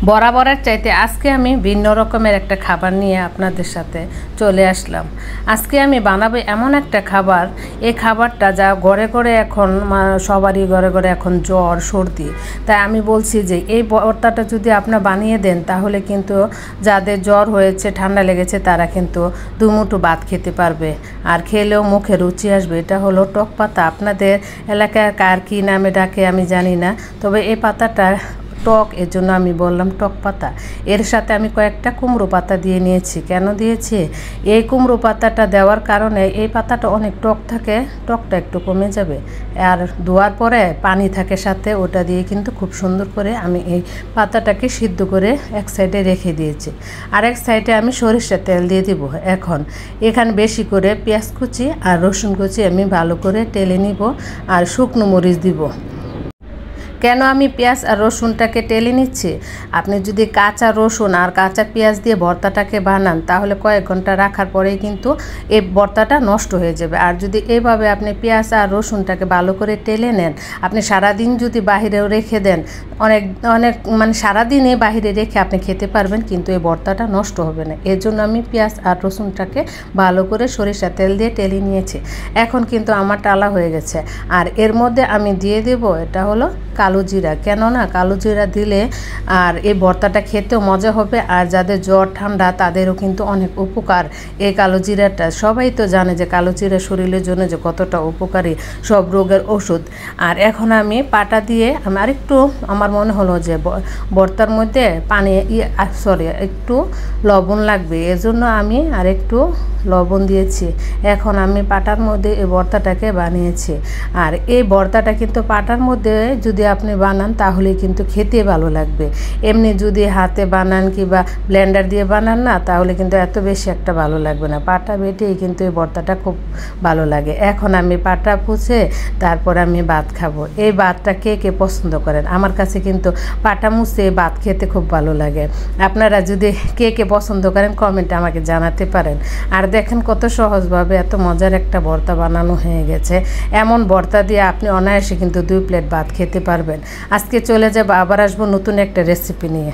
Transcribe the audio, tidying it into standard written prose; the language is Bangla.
বরাবরের চাইতে আজকে আমি ভিন্ন রকমের একটা খাবার নিয়ে আপনাদের সাথে চলে আসলাম। আজকে আমি বানাবো এমন একটা খাবার, এই খাবারটা যা ঘরে ঘরে এখন সবারই ঘরে ঘরে এখন জ্বর সর্দি। তাই আমি বলছি যে এই ভর্তাটা যদি আপনারা বানিয়ে দেন তাহলে কিন্তু যাদের জ্বর হয়েছে ঠান্ডা লেগেছে তারা কিন্তু দুমুঠো ভাত খেতে পারবে, আর খেলেও মুখে রুচি আসবে। এটা হলো টক পাতা, আপনাদের এলাকায় কার কী নামে ডাকে আমি জানি না, তবে এই পাতাটা টক, এর জন্য আমি বললাম টক পাতা। এর সাথে আমি কয়েকটা কুমড়ো পাতা দিয়ে নিয়েছি। কেন দিয়েছি? এই কুমড়ো পাতাটা দেওয়ার কারণে এই পাতাটা অনেক টক থাকে, টকটা একটু কমে যাবে। আর ধোয়ার পরে পানি থাকে সাথে, ওটা দিয়ে কিন্তু খুব সুন্দর করে আমি এই পাতাটাকে সিদ্ধ করে এক সাইডে রেখে দিয়েছি। আর এক সাইডে আমি সরিষার তেল দিয়ে দিব। এখন এখানে বেশি করে পেঁয়াজ কুচি আর রসুন কুচি আমি ভালো করে টেলে নিব, আর শুকনো মরিচ দিব। কেন আমি পেঁয়াজ আর রসুনটাকে টেলে নিচ্ছি? আপনি যদি কাঁচা রসুন আর কাঁচা পেঁয়াজ দিয়ে ভর্তাটাকে বানান তাহলে কয়েক ঘন্টা রাখার পরেই কিন্তু এই ভর্তাটা নষ্ট হয়ে যাবে। আর যদি এইভাবে আপনি পেঁয়াজ আর রসুনটাকে ভালো করে টেলে নেন, আপনি সারাদিন যদি বাহিরেও রেখে দেন, অনেক অনেক মানে সারাদিনে বাহিরে রেখে আপনি খেতে পারবেন, কিন্তু এই ভর্তাটা নষ্ট হবে না। এর জন্য আমি পেঁয়াজ আর রসুনটাকে ভালো করে সরিষা তেল দিয়ে টেলে নিয়েছি। এখন কিন্তু আমার টালা হয়ে গেছে। আর এর মধ্যে আমি দিয়ে দেব, এটা হলো কালো জিরা। কেননা কালো জিরা দিলে আর এই ভর্তাটা খেতেও মজা হবে, আর যাদের জ্বর ঠান্ডা তাদেরও কিন্তু অনেক উপকার এই কালো জিরাটা। সবাই তো জানে যে কালো জিরা শরীরের জন্য যে কতটা উপকারী, সব রোগের ওষুধ। আর এখন আমি পাটা দিয়ে আমি আরেকটু, আমার মনে হলো যে ভর্তার মধ্যে পানি একটু লবণ লাগবে, এজন্য আমি আরেকটু লবণ দিয়েছি। এখন আমি পাটার মধ্যে এই ভর্তাটাকে বানিয়েছি। আর এই ভর্তাটা কিন্তু পাটার মধ্যে যদি আপনি বানান তাহলে কিন্তু খেতে ভালো লাগবে। এমনি যদি হাতে বানান কিংবা ব্লেন্ডার দিয়ে বানান না, তাহলে কিন্তু এত বেশি একটা ভালো লাগবে না। পাটা বেটেই কিন্তু এই ভর্তাটা খুব ভালো লাগে। এখন আমি পাটা পুছে তারপর আমি ভাত খাবো। এই ভাতটা কে কে পছন্দ করেন? আমার কাছে কিন্তু পাটা মুছে ভাত খেতে খুব ভালো লাগে। আপনারা যদি কে কে পছন্দ করেন কমেন্টে আমাকে জানাতে পারেন। আর দেখেন কত সহজভাবে এত মজার একটা ভর্তা বানানো হয়ে গেছে। এমন ভর্তা দিয়ে আপনি অনায়াসে কিন্তু 2 প্লেট ভাত খেতে পারবেন। আজকে চলে যাব, আবার আসবো নতুন একটা রেসিপি নিয়ে।